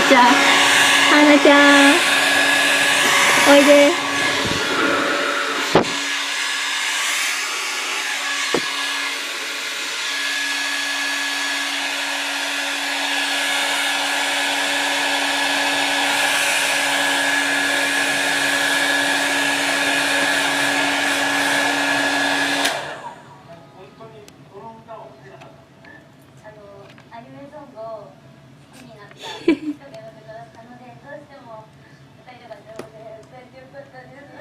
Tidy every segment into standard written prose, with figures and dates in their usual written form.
ちゃん、はなちゃん、おいで。アニメソングを好きになった人がいらっしゃったので、どうしても歌いたかったので歌えてよかったです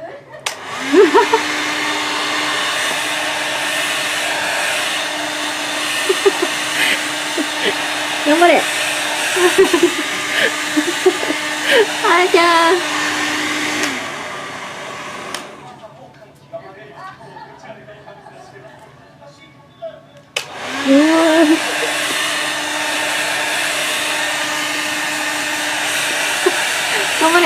頑張れ。はなちゃん。頑張れ。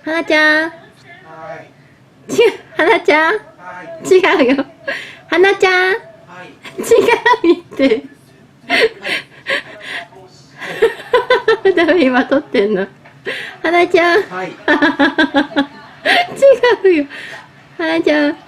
はなちゃん。はなちゃん。違うよ。はなちゃん。違うって。ダメ、今撮ってんの。はなちゃん。違うよ。はなちゃん。ほら。